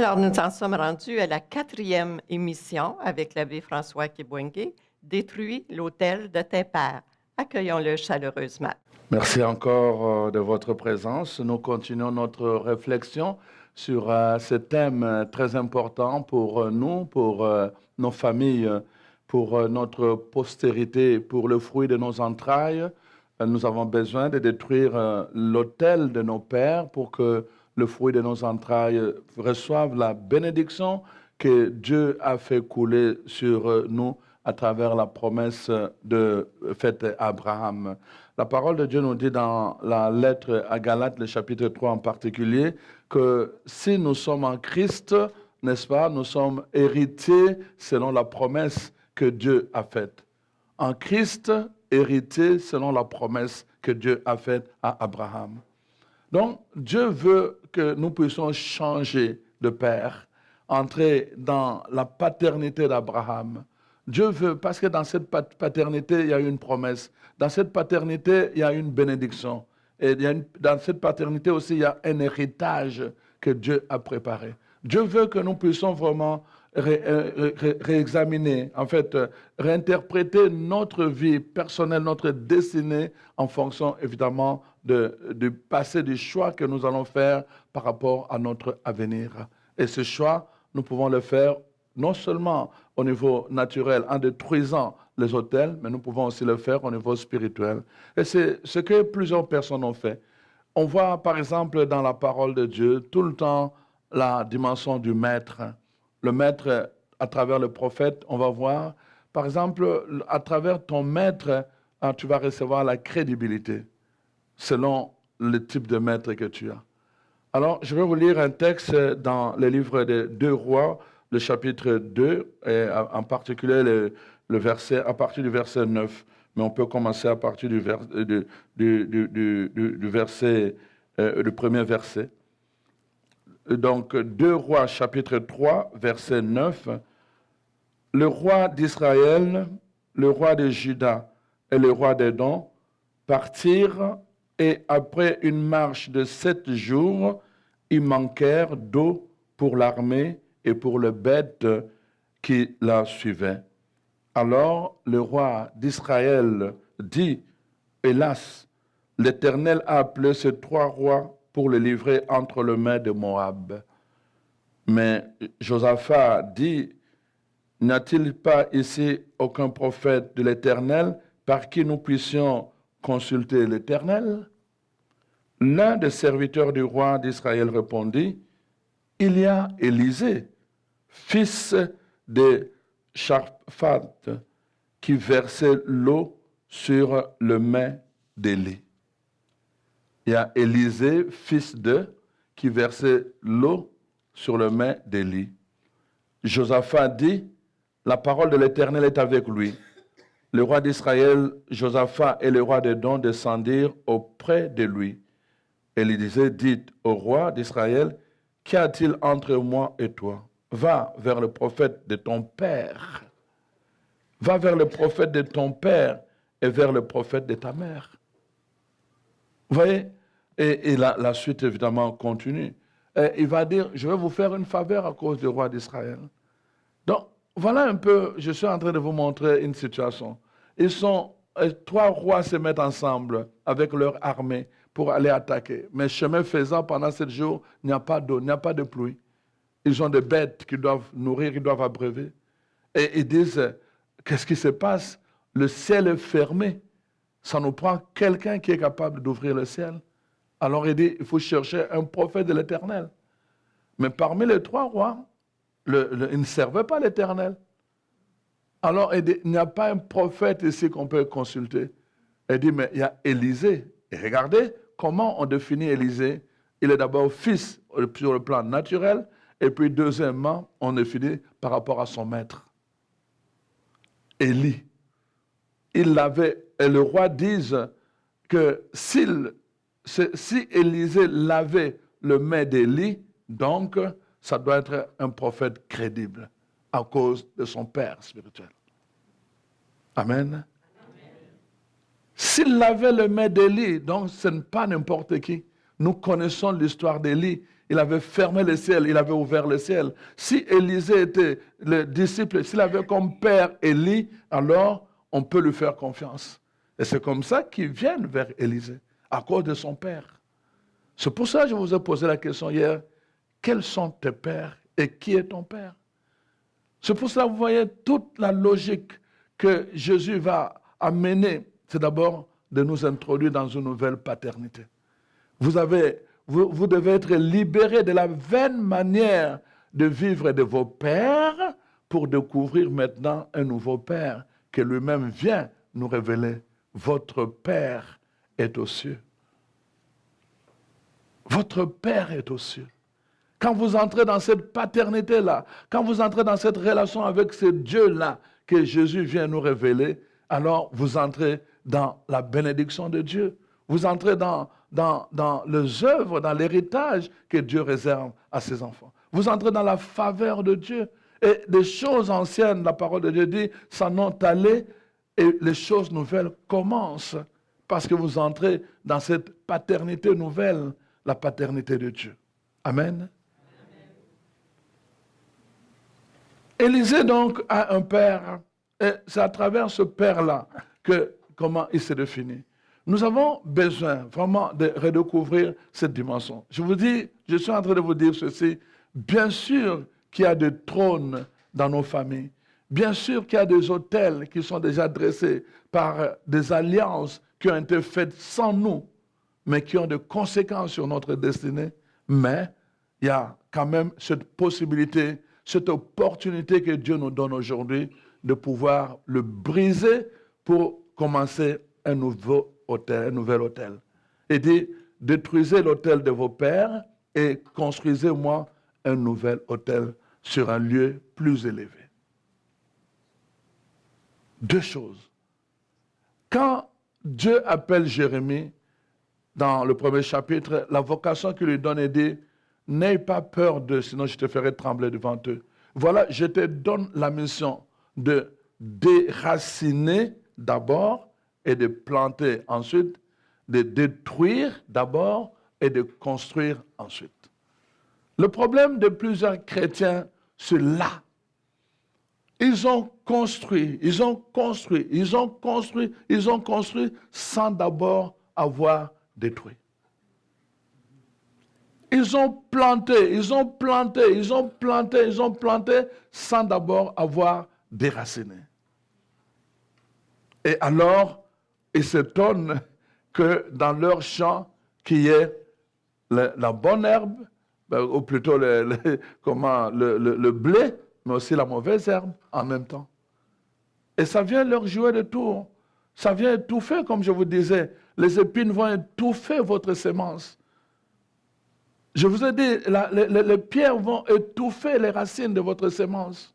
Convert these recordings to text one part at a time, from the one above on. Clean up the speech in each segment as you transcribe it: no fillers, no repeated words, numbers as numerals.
Alors, nous en sommes rendus à la 4e émission avec l'abbé François Kibwenge, Détruis l'autel de tes pères. Accueillons-le chaleureusement. Merci encore de votre présence. Nous continuons notre réflexion sur ce thème très important pour nous, pour nos familles, pour notre postérité, pour le fruit de nos entrailles. Nous avons besoin de détruire l'autel de nos pères pour que le fruit de nos entrailles reçoive la bénédiction que Dieu a fait couler sur nous à travers la promesse faite à Abraham. La parole de Dieu nous dit dans la lettre à Galates, le chapitre 3 en particulier, que si nous sommes en Christ, n'est-ce pas, nous sommes héritiers selon la promesse que Dieu a faite. En Christ, héritiers selon la promesse que Dieu a faite à Abraham. Donc, Dieu veut que nous puissions changer de père, entrer dans la paternité d'Abraham. Dieu veut, parce que dans cette paternité, il y a une promesse. Dans cette paternité, il y a une bénédiction. Et dans cette paternité aussi, il y a un héritage que Dieu a préparé. Dieu veut que nous puissions vraiment réexaminer, en fait, réinterpréter notre vie personnelle, notre destinée en fonction, évidemment, du passé, du choix que nous allons faire par rapport à notre avenir. Et ce choix, nous pouvons le faire non seulement au niveau naturel, en détruisant les autels, mais nous pouvons aussi le faire au niveau spirituel. Et c'est ce que plusieurs personnes ont fait. On voit, par exemple, dans la parole de Dieu, tout le temps, la dimension du maître. Le maître, à travers le prophète, on va voir, par exemple, à travers ton maître, tu vas recevoir la crédibilité, selon le type de maître que tu as. Alors, je vais vous lire un texte dans le livre des 2 Rois, le chapitre 2, et en particulier le verset, à partir du verset 9. Mais on peut commencer à partir du premier verset. Donc, 2 Rois, chapitre 3, verset 9. Le roi d'Israël, le roi de Juda et le roi d'Édom partirent, et après une marche de 7 jours, ils manquèrent d'eau pour l'armée et pour les bêtes qui la suivaient. Alors le roi d'Israël dit, « Hélas, l'Éternel a appelé ces 3 rois pour les livrer entre les mains de Moab. » Mais Josaphat dit, « N'y a-t-il pas ici aucun prophète de l'Éternel par qui nous puissions consulter l'Éternel ?» L'un des serviteurs du roi d'Israël répondit, « Il y a Élisée, fils de Shaphat, qui versait l'eau sur le main d'Élie. » Il y a Élisée, fils de, qui versait l'eau sur le main d'Élie. Josaphat dit, « La parole de l'Éternel est avec lui. » Le roi d'Israël, Josaphat et le roi d'Édom descendirent auprès de lui. Élisée dit au roi d'Israël, « Qu'y a-t-il entre moi et toi? Va vers le prophète de ton père. Va vers le prophète de ton père et vers le prophète de ta mère. » Vous voyez? Et la suite, évidemment, continue. Et il va dire, « Je vais vous faire une faveur à cause du roi d'Israël. » Donc, voilà un peu, je suis en train de vous montrer une situation. 3 rois se mettent ensemble avec leur armée pour aller attaquer. Mais chemin faisant, pendant 7 jours, il n'y a pas d'eau, il n'y a pas de pluie. Ils ont des bêtes qu'ils doivent nourrir, ils doivent abreuver. Et ils disent, qu'est-ce qui se passe? Le ciel est fermé. Ça nous prend quelqu'un qui est capable d'ouvrir le ciel. Alors il dit, il faut chercher un prophète de l'Éternel. Mais parmi les 3 rois, ils ne servaient pas l'Éternel. Alors il dit, il n'y a pas un prophète ici qu'on peut consulter. Il dit, mais il y a Élisée. Et regardez comment on définit Élisée. Il est d'abord fils sur le plan naturel, et puis deuxièmement, on définit par rapport à son maître. Élie. Il l'avait, et le roi dit que si Élisée lavait le main d'Élie, donc ça doit être un prophète crédible à cause de son père spirituel. Amen. S'il lavait le main d'Élie, donc ce n'est pas n'importe qui. Nous connaissons l'histoire d'Élie. il avait fermé le ciel, il avait ouvert le ciel. Si Élisée était le disciple, s'il avait comme père Élie, alors on peut lui faire confiance. Et c'est comme ça qu'ils viennent vers Élisée, à cause de son père. C'est pour ça que je vous ai posé la question hier, quels sont tes pères et qui est ton père? C'est pour ça que vous voyez toute la logique que Jésus va amener, c'est d'abord de nous introduire dans une nouvelle paternité. Vous devez être libérés de la vaine manière de vivre de vos pères pour découvrir maintenant un nouveau père que lui-même vient nous révéler. Votre père est aux cieux. Votre père est aux cieux. Quand vous entrez dans cette paternité-là, quand vous entrez dans cette relation avec ce Dieu-là que Jésus vient nous révéler, alors vous entrez dans la bénédiction de Dieu. Vous entrez dans les œuvres, dans l'héritage que Dieu réserve à ses enfants. Vous entrez dans la faveur de Dieu. Et les choses anciennes, la parole de Dieu dit, s'en ont allé et les choses nouvelles commencent. Parce que vous entrez dans cette paternité nouvelle, la paternité de Dieu. Amen. Élisée donc a un père, et c'est à travers ce père-là que comment il s'est défini. Nous avons besoin vraiment de redécouvrir cette dimension. Je vous dis, je suis en train de vous dire ceci, bien sûr qu'il y a des trônes dans nos familles, bien sûr qu'il y a des autels qui sont déjà dressés par des alliances qui ont été faites sans nous, mais qui ont des conséquences sur notre destinée, mais il y a quand même cette possibilité, cette opportunité que Dieu nous donne aujourd'hui de pouvoir le briser pour commencer un nouvel autel. Il dit, détruisez l'autel de vos pères et construisez-moi un nouvel autel sur un lieu plus élevé. Deux choses. Quand Dieu appelle Jérémie, dans le premier chapitre, la vocation qu'il lui donne est dit, n'aie pas peur d'eux, sinon je te ferai trembler devant eux. Voilà, je te donne la mission de déraciner d'abord et de planter ensuite, de détruire d'abord et de construire ensuite. Le problème de plusieurs chrétiens, c'est là. Ils ont construit sans d'abord avoir détruit. Ils ont planté sans d'abord avoir déraciné. Et alors, ils s'étonnent que dans leur champ, qu'il y ait la bonne herbe, ou plutôt le blé, mais aussi la mauvaise herbe en même temps. Et ça vient leur jouer de tour. Ça vient étouffer, comme je vous disais. Les épines vont étouffer votre semence. Je vous ai dit, les pierres vont étouffer les racines de votre semence.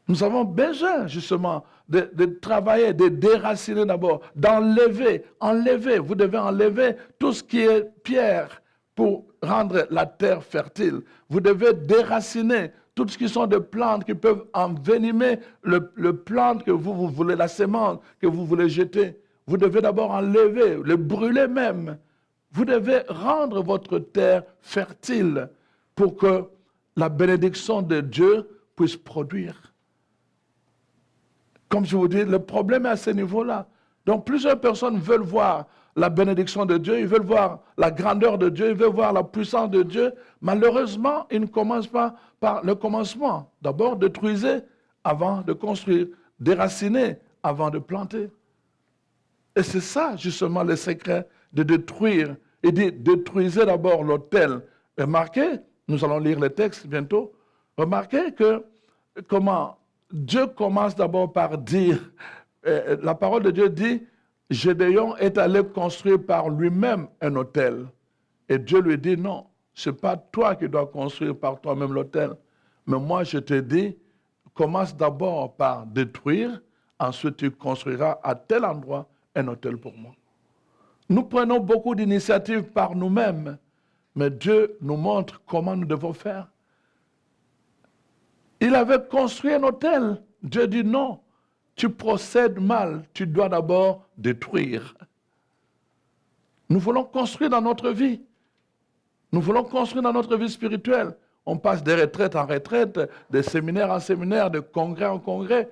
Nous avons besoin, justement, de travailler, de déraciner d'abord, d'enlever. Vous devez enlever tout ce qui est pierre pour rendre la terre fertile. Vous devez déraciner tout ce qui sont des plantes qui peuvent envenimer le plante que vous voulez, la semence que vous voulez jeter. Vous devez d'abord enlever, le brûler même. Vous devez rendre votre terre fertile pour que la bénédiction de Dieu puisse produire. Comme je vous dis, le problème est à ce niveau-là. Donc plusieurs personnes veulent voir la bénédiction de Dieu, ils veulent voir la grandeur de Dieu, ils veulent voir la puissance de Dieu. Malheureusement, ils ne commencent pas par le commencement. D'abord, détruisez avant de construire, déraciner avant de planter. Et c'est ça, justement, le secret de détruire. Il dit, détruisez d'abord l'autel. Remarquez, nous allons lire le texte bientôt, remarquez que comment Dieu commence d'abord par dire, la parole de Dieu dit, Gédéon est allé construire par lui-même un autel. Et Dieu lui dit, non, ce n'est pas toi qui dois construire par toi-même l'autel. Mais moi, je te dis, commence d'abord par détruire, ensuite tu construiras à tel endroit un autel pour moi. Nous prenons beaucoup d'initiatives par nous-mêmes, mais Dieu nous montre comment nous devons faire. Il avait construit un autel. Dieu dit non, tu procèdes mal, tu dois d'abord détruire. Nous voulons construire dans notre vie. Nous voulons construire dans notre vie spirituelle. On passe de retraite en retraite, de séminaire en séminaire, de congrès en congrès,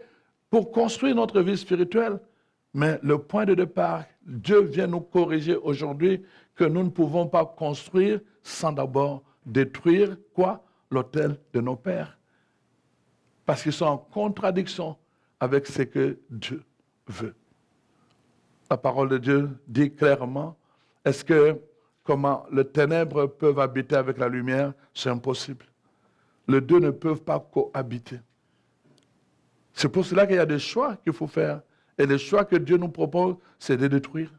pour construire notre vie spirituelle. Mais le point de départ, Dieu vient nous corriger aujourd'hui que nous ne pouvons pas construire sans d'abord détruire quoi? L'autel de nos pères. Parce qu'ils sont en contradiction avec ce que Dieu veut. La parole de Dieu dit clairement, est-ce que comment les ténèbres peuvent habiter avec la lumière? C'est impossible. Les deux ne peuvent pas cohabiter. C'est pour cela qu'il y a des choix qu'il faut faire. Et les choix que Dieu nous propose, c'est de détruire.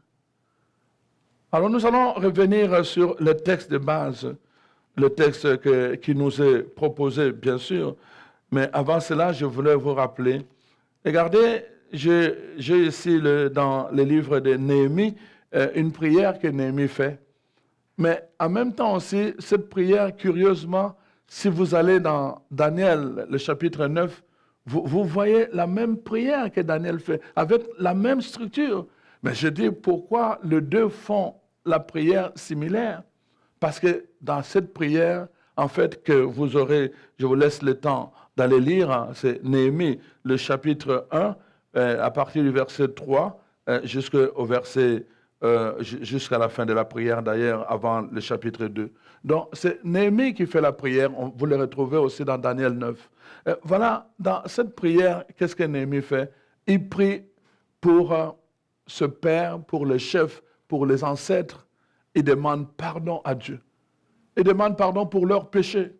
Alors nous allons revenir sur le texte de base, le texte qui nous est proposé, bien sûr. Mais avant cela, je voulais vous rappeler. Regardez, j'ai ici dans le livre de Néhémie une prière que Néhémie fait. Mais en même temps aussi, cette prière, curieusement, si vous allez dans Daniel, le chapitre 9, vous voyez la même prière que Daniel fait, avec la même structure. Mais je dis pourquoi les deux font la prière similaire? Parce que dans cette prière, en fait, que vous aurez, je vous laisse le temps d'aller lire, hein, c'est Néhémie, le chapitre 1, à partir du verset 3 jusqu'au verset, jusqu'à la fin de la prière, d'ailleurs, avant le chapitre 2. Donc, c'est Néhémie qui fait la prière, vous le retrouvez aussi dans Daniel 9. Voilà, dans cette prière, qu'est-ce que Néhémie fait? Il prie pour ce père, pour le chef, pour les ancêtres. Il demande pardon à Dieu. Il demande pardon pour leurs péchés.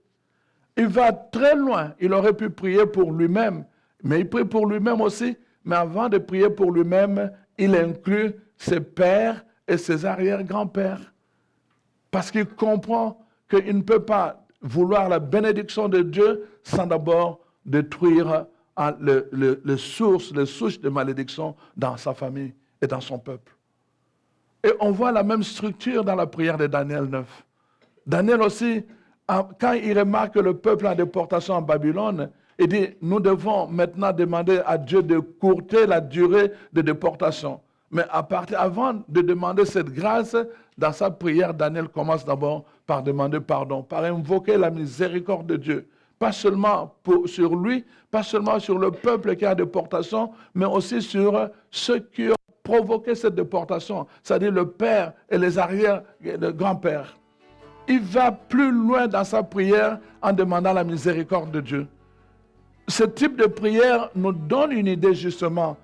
Il va très loin. Il aurait pu prier pour lui-même, mais il prie pour lui-même aussi. Mais avant de prier pour lui-même, il inclut ses pères et ses arrière-grands-pères. Parce qu'il comprend qu'il ne peut pas vouloir la bénédiction de Dieu sans d'abord détruire les souches de malédiction dans sa famille et dans son peuple. Et on voit la même structure dans la prière de Daniel 9. Daniel aussi, quand il remarque que le peuple en déportation en Babylone, il dit, nous devons maintenant demander à Dieu de courter la durée de déportation. Mais avant de demander cette grâce, dans sa prière, Daniel commence d'abord par demander pardon, par invoquer la miséricorde de Dieu. Pas seulement sur lui, pas seulement sur le peuple qui est en déportation, mais aussi sur ceux qui ont provoqué cette déportation, c'est-à-dire le père et les arrière-grands-pères. Il va plus loin dans sa prière en demandant la miséricorde de Dieu. Ce type de prière nous donne une idée justement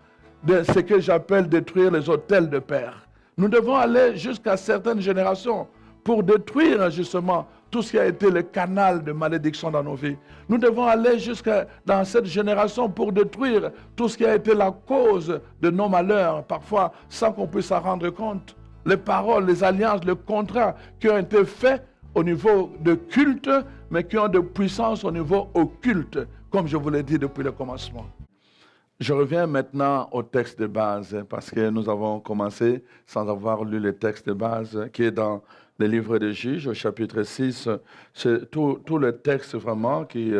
de ce que j'appelle détruire les autels de père. Nous devons aller jusqu'à certaines générations pour détruire justement tout ce qui a été le canal de malédiction dans nos vies. Nous devons aller jusqu'à dans cette génération pour détruire tout ce qui a été la cause de nos malheurs, parfois sans qu'on puisse s'en rendre compte. Les paroles, les alliances, les contrats qui ont été faits au niveau de culte, mais qui ont de puissance au niveau occulte, comme je vous l'ai dit depuis le commencement. Je reviens maintenant au texte de base, parce que nous avons commencé sans avoir lu le texte de base, qui est dans le livre des Juges, au chapitre 6. C'est tout le texte vraiment qui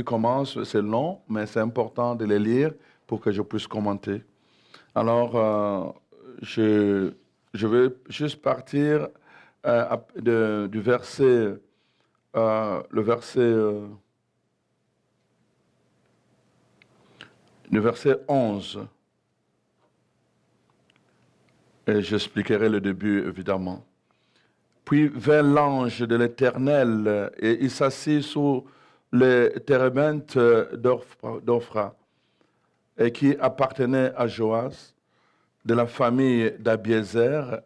commence, c'est long, mais c'est important de le lire pour que je puisse commenter. Alors, je vais juste partir du verset, le verset 11. Et j'expliquerai le début, évidemment. Puis vint l'ange de l'Éternel, et il s'assit sous les térébintes d'Ophra, et qui appartenait à Joas, de la famille d'Abiézer.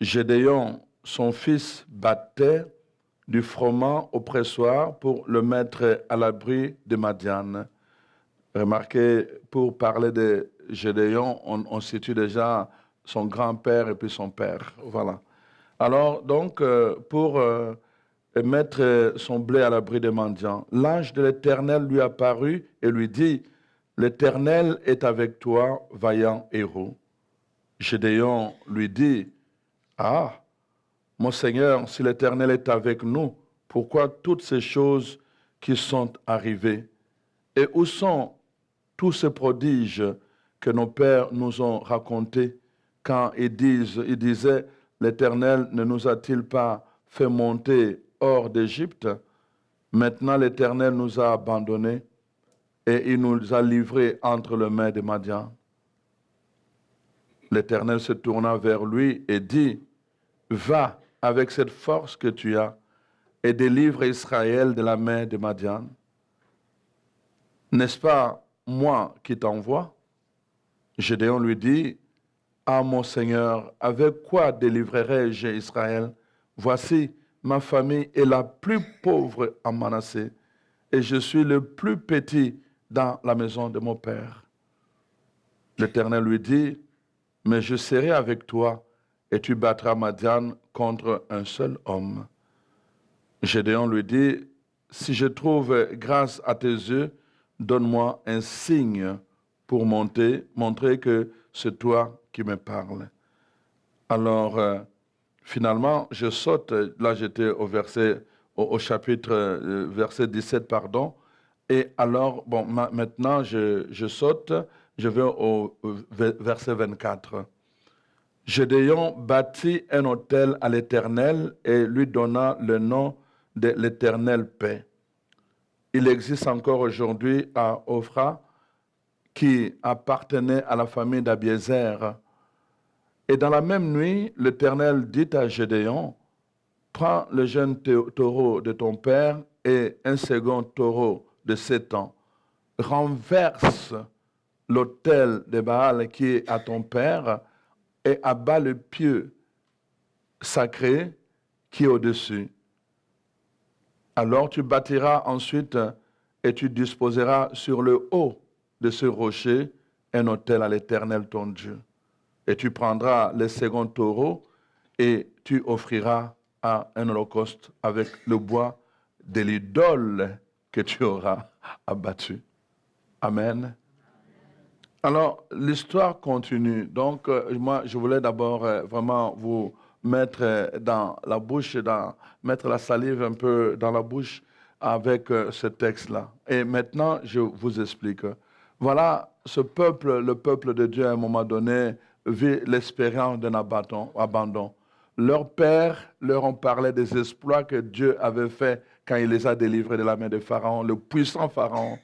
Gédéon, son fils, battait du froment au pressoir pour le mettre à l'abri de Madian. Remarquez, pour parler de Gédéon, on situe déjà son grand-père et puis son père. Voilà. Alors, donc, pour mettre son blé à l'abri de Madian, l'ange de l'Éternel lui apparut et lui dit, « L'Éternel est avec toi, vaillant héros. » Gédéon lui dit, « Ah, mon Seigneur, si l'Éternel est avec nous, pourquoi toutes ces choses qui sont arrivées? Et où sont tous ces prodiges que nos pères nous ont racontés quand ils disaient, l'Éternel ne nous a-t-il pas fait monter hors d'Égypte, maintenant l'Éternel nous a abandonnés et il nous a livrés entre les mains de Madian. L'Éternel se tourna vers lui et dit, va avec cette force que tu as et délivre Israël de la main de Madian. N'est-ce pas moi qui t'envoie? Gédéon lui dit, ah mon Seigneur, avec quoi délivrerai-je Israël? Voici, ma famille est la plus pauvre en Manassé et je suis le plus petit dans la maison de mon père. L'Éternel lui dit, mais je serai avec toi et tu battras Madian contre un seul homme. Gédéon lui dit, si je trouve grâce à tes yeux, donne-moi un signe pour montrer que c'est toi qui me parles. Alors, finalement, je saute, là j'étais au chapitre, verset 17, pardon, et alors, bon, maintenant je saute, je vais au verset 24. Gédéon bâtit un autel à l'Éternel et lui donna le nom de l'Éternel paix. Il existe encore aujourd'hui à Ophra, qui appartenait à la famille d'Abiézer. Et dans la même nuit, l'Éternel dit à Gédéon, prends le jeune taureau de ton père et un second taureau de 7 ans, renverse l'autel de Baal qui est à ton père et abat le pieu sacré qui est au-dessus. Alors tu bâtiras ensuite et tu disposeras sur le haut de ce rocher un autel à l'Éternel ton Dieu. Et tu prendras le second taureau et tu offriras à un holocauste avec le bois de l'idole que tu auras abattu. Amen. Alors, l'histoire continue. Donc, moi, je voulais d'abord vraiment vous mettre dans la bouche, mettre la salive un peu dans la bouche avec ce texte-là. Et maintenant, je vous explique. Voilà, ce peuple, le peuple de Dieu, à un moment donné, vit l'expérience d'un abandon. Leurs pères leur ont parlé des exploits que Dieu avait faits quand il les a délivrés de la main de Pharaon, le puissant Pharaon.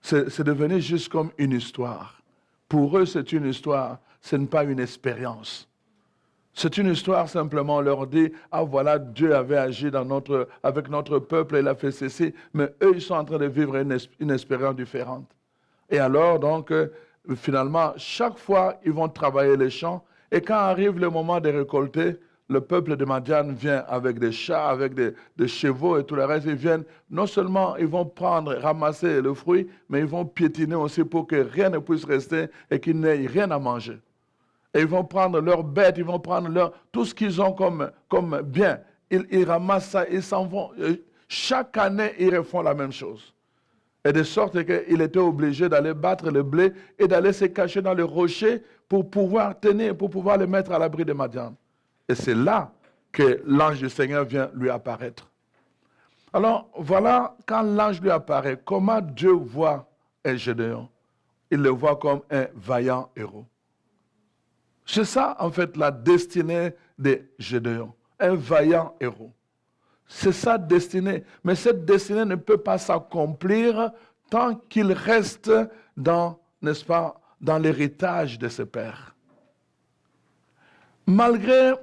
C'est devenu juste comme une histoire. Pour eux, c'est une histoire, ce n'est pas une expérience. C'est une histoire, simplement, on leur dit, ah voilà, Dieu avait agi avec notre peuple, il a fait ceci, mais eux, ils sont en train de vivre une expérience différente. Et alors, donc, finalement, chaque fois, ils vont travailler les champs, et quand arrive le moment de récolter, le peuple de Madian vient avec des chats, avec des chevaux et tout le reste. Ils viennent, non seulement ils vont ramasser le fruit, mais ils vont piétiner aussi pour que rien ne puisse rester et qu'ils n'aient rien à manger. Et ils vont prendre leurs bêtes, ils vont prendre tout ce qu'ils ont comme bien. Ils ramassent ça, ils s'en vont. Chaque année, ils refont la même chose. Et de sorte qu'il était obligé d'aller battre le blé et d'aller se cacher dans le rocher pour pouvoir tenir, pour pouvoir le mettre à l'abri de Madian. Et c'est là que l'ange du Seigneur vient lui apparaître. Alors, voilà, quand l'ange lui apparaît, comment Dieu voit un Gédéon? Il le voit comme un vaillant héros. C'est ça, en fait, la destinée de Gédéon. Un vaillant héros. C'est sa destinée. Mais cette destinée ne peut pas s'accomplir tant qu'il reste dans, n'est-ce pas, dans l'héritage de ses pères. Malgré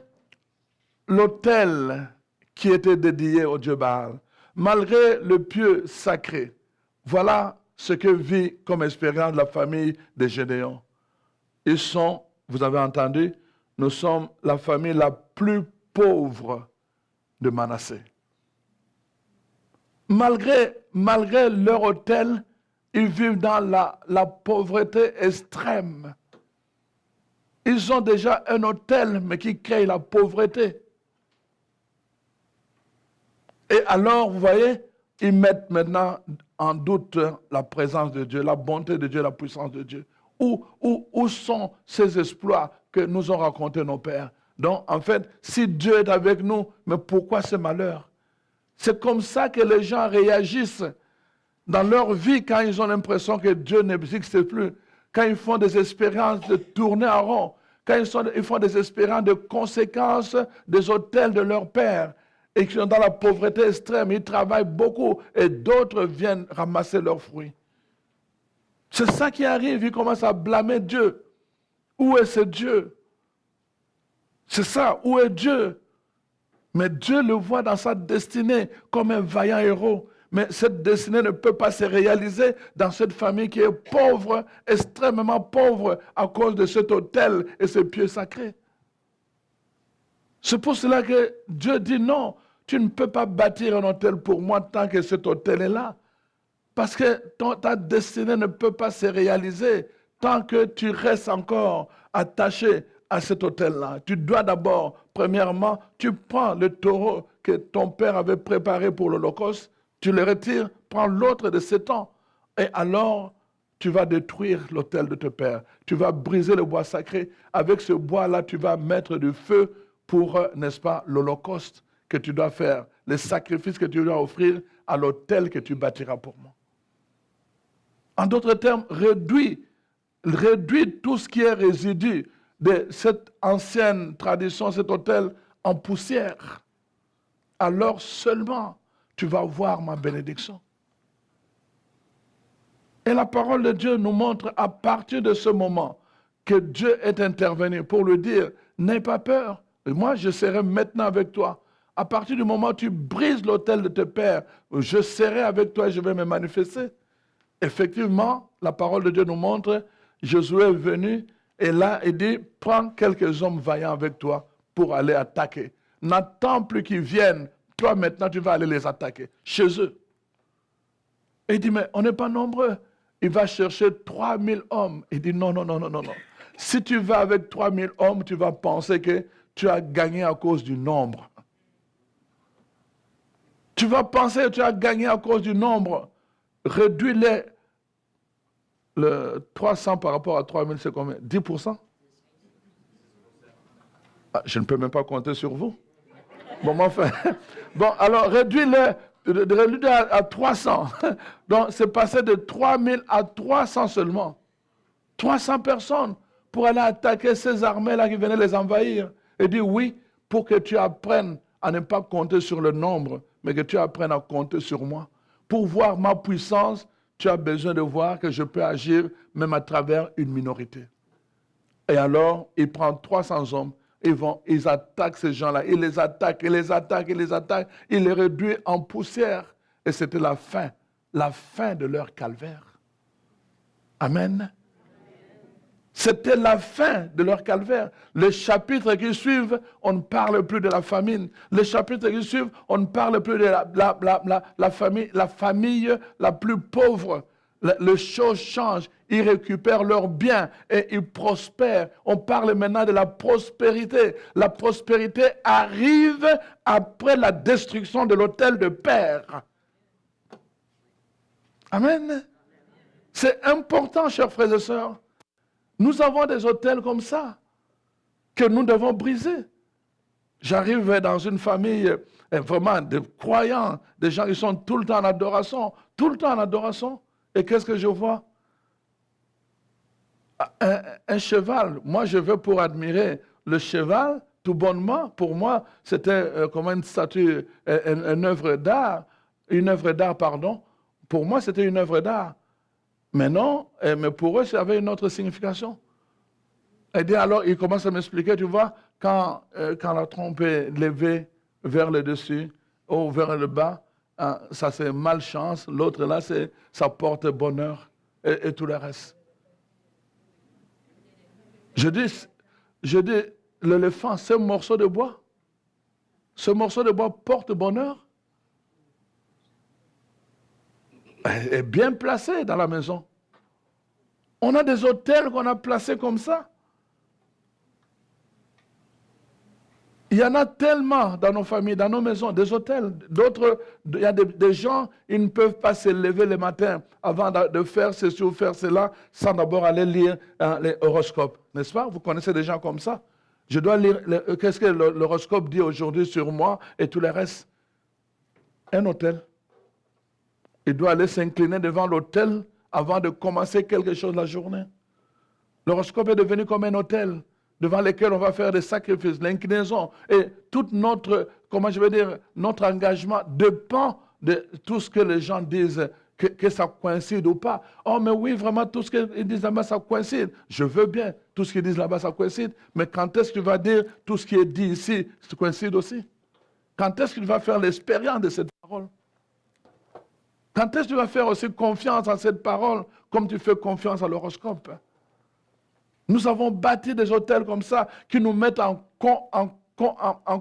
l'autel qui était dédié au dieu Baal, malgré le pieu sacré, voilà ce que vit comme expérience la famille de Gédéon. Ils sont, vous avez entendu, nous sommes la famille la plus pauvre de Manassé. Malgré leur autel, ils vivent dans la pauvreté extrême. Ils ont déjà un autel, mais qui crée la pauvreté. Et alors, vous voyez, ils mettent maintenant en doute la présence de Dieu, la bonté de Dieu, la puissance de Dieu. Où sont ces exploits que nous ont racontés nos pères? Donc, en fait, si Dieu est avec nous, mais pourquoi ce malheur? C'est comme ça que les gens réagissent dans leur vie quand ils ont l'impression que Dieu n'existe plus. Quand ils font des expériences de tourner en rond, quand ils font des expériences de conséquences des autels de leur père. et qui sont dans la pauvreté extrême. Ils travaillent beaucoup et d'autres viennent ramasser leurs fruits. C'est ça qui arrive. Ils commencent à blâmer Dieu. Où est ce Dieu? C'est ça. Où est Dieu? Mais Dieu le voit dans sa destinée comme un vaillant héros. Mais cette destinée ne peut pas se réaliser dans cette famille qui est pauvre, extrêmement pauvre, à cause de cet autel et ce pieu sacré. C'est pour cela que Dieu dit non, tu ne peux pas bâtir un autel pour moi tant que cet autel est là. Parce que ta destinée ne peut pas se réaliser tant que tu restes encore attaché à cet autel-là. Tu dois d'abord, premièrement, tu prends le taureau que ton père avait préparé pour l'Holocauste, tu le retires, prends l'autre de 7 ans, et alors tu vas détruire l'autel de ton père. Tu vas briser le bois sacré. Avec ce bois-là, tu vas mettre du feu pour, n'est-ce pas, l'Holocauste que tu dois faire, les sacrifices que tu dois offrir à l'autel que tu bâtiras pour moi. En d'autres termes, réduis tout ce qui est résidu de cette ancienne tradition, cet autel en poussière. Alors seulement tu vas voir ma bénédiction. Et la parole de Dieu nous montre à partir de ce moment que Dieu est intervenu pour lui dire, n'aie pas peur, moi je serai maintenant avec toi. À partir du moment où tu brises l'autel de tes pères, je serai avec toi et je vais me manifester. Effectivement, la parole de Dieu nous montre, Josué est venu et là il dit, prends quelques hommes vaillants avec toi pour aller attaquer. N'attends plus qu'ils viennent. Toi, maintenant, tu vas aller les attaquer, chez eux. Et il dit, mais on n'est pas nombreux. Il va chercher 3000 hommes. Il dit, non. Si tu vas avec 3000 hommes, tu vas penser que tu as gagné à cause du nombre. Tu vas penser que tu as gagné à cause du nombre. Réduis-les. Le 300 par rapport à 3000, c'est combien? 10%? Ah, je ne peux même pas compter sur vous. Bon, enfin, bon, alors réduis-le à 300. Donc, c'est passé de 3000 à 300 seulement. 300 personnes pour aller attaquer ces armées-là qui venaient les envahir. Et dit oui, pour que tu apprennes à ne pas compter sur le nombre, mais que tu apprennes à compter sur moi. Pour voir ma puissance, tu as besoin de voir que je peux agir même à travers une minorité. Et alors, il prend 300 hommes. Ils attaquent ces gens-là, ils les attaquent, ils les réduisent en poussière. Et c'était la fin de leur calvaire. Amen. C'était la fin de leur calvaire. Les chapitres qui suivent, on ne parle plus de la famine. Les chapitres qui suivent, on ne parle plus de la famille la plus pauvre. Les choses changent. Ils récupèrent leurs biens et ils prospèrent. On parle maintenant de la prospérité. La prospérité arrive après la destruction de l'autel de père. Amen. C'est important, chers frères et sœurs. Nous avons des autels comme ça que nous devons briser. J'arrive dans une famille vraiment de croyants, des gens qui sont tout le temps en adoration, Et qu'est-ce que je vois? Un cheval. Moi, je vais pour admirer le cheval, tout bonnement. Pour moi, c'était comme une statue, une œuvre d'art. Pour moi, c'était une œuvre d'art. Mais non, mais pour eux, ça avait une autre signification. Et bien alors, il commence à m'expliquer, tu vois, quand la trompe est levée vers le dessus ou vers le bas, ça c'est malchance. L'autre là, ça porte bonheur et tout le reste. Je dis, l'éléphant, ce morceau de bois porte bonheur. Est bien placé dans la maison. On a des autels qu'on a placés comme ça. Il y en a tellement dans nos familles, dans nos maisons, des autels. D'autres, il y a des gens, ils ne peuvent pas se lever le matin avant de faire ceci ou faire cela sans d'abord aller lire les horoscopes. N'est-ce pas? Vous connaissez des gens comme ça. Je dois lire, qu'est-ce que l'horoscope dit aujourd'hui sur moi et tout le reste. Un autel. Il doit aller s'incliner devant l'autel avant de commencer quelque chose la journée. L'horoscope est devenu comme un autel devant lequel on va faire des sacrifices, l'inclinaison. Et toute notre comment je veux dire, notre engagement dépend de tout ce que les gens disent, que ça coïncide ou pas. Oh, mais oui, vraiment, tout ce qu'ils disent là-bas, ça coïncide. Je veux bien, tout ce qu'ils disent là-bas, ça coïncide. Mais quand est-ce que tu vas dire tout ce qui est dit ici, ça coïncide aussi? Quand est-ce que tu vas faire l'expérience de cette parole? Quand est-ce que tu vas faire aussi confiance en cette parole comme tu fais confiance à l'horoscope? Nous avons bâti des hôtels comme ça qui nous mettent en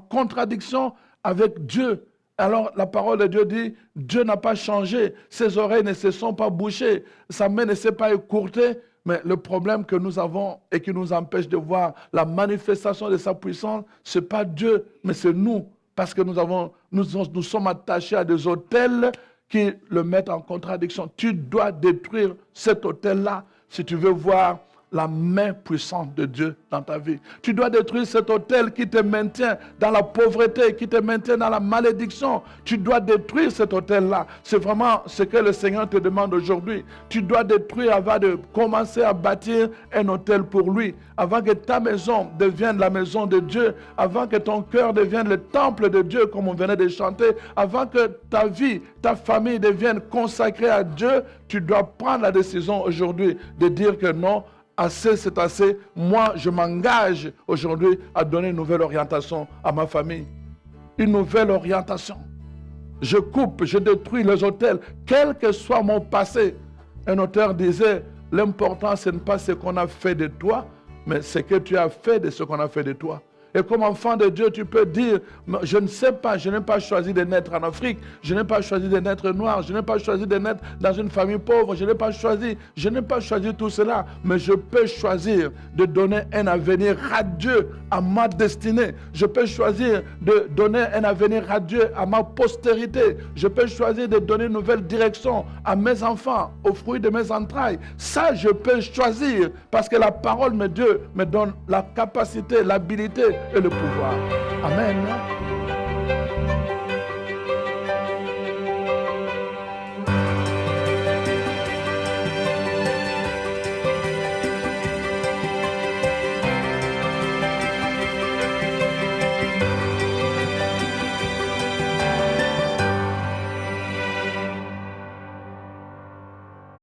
contradiction avec Dieu. Alors la parole de Dieu dit, Dieu n'a pas changé, ses oreilles ne se sont pas bouchées, sa main ne s'est pas écourtée. Mais le problème que nous avons et qui nous empêche de voir la manifestation de sa puissance, ce n'est pas Dieu, mais c'est nous. Parce que nous sommes attachés à des hôtels qui le mettent en contradiction. Tu dois détruire cet hôtel-là si tu veux voir la main puissante de Dieu dans ta vie. Tu dois détruire cet hôtel qui te maintient dans la pauvreté, qui te maintient dans la malédiction. Tu dois détruire cet hôtel-là. C'est vraiment ce que le Seigneur te demande aujourd'hui. Tu dois détruire avant de commencer à bâtir un hôtel pour lui. Avant que ta maison devienne la maison de Dieu. Avant que ton cœur devienne le temple de Dieu, comme on venait de chanter. Avant que ta vie, ta famille devienne consacrée à Dieu. Tu dois prendre la décision aujourd'hui de dire que non, assez, c'est assez. Moi, je m'engage aujourd'hui à donner une nouvelle orientation à ma famille. Une nouvelle orientation. Je coupe, je détruis les hôtels, quel que soit mon passé. Un auteur disait, l'important, ce n'est pas ce qu'on a fait de toi, mais ce que tu as fait de ce qu'on a fait de toi. Et comme enfant de Dieu, tu peux dire, je ne sais pas, je n'ai pas choisi de naître en Afrique, je n'ai pas choisi de naître noir, je n'ai pas choisi de naître dans une famille pauvre, je n'ai pas choisi tout cela, mais je peux choisir de donner un avenir radieux à ma destinée. Je peux choisir de donner un avenir radieux à ma postérité. Je peux choisir de donner une nouvelle direction à mes enfants, aux fruits de mes entrailles. Ça, je peux choisir parce que la parole de Dieu me donne la capacité, l'habilité et le pouvoir. Amen.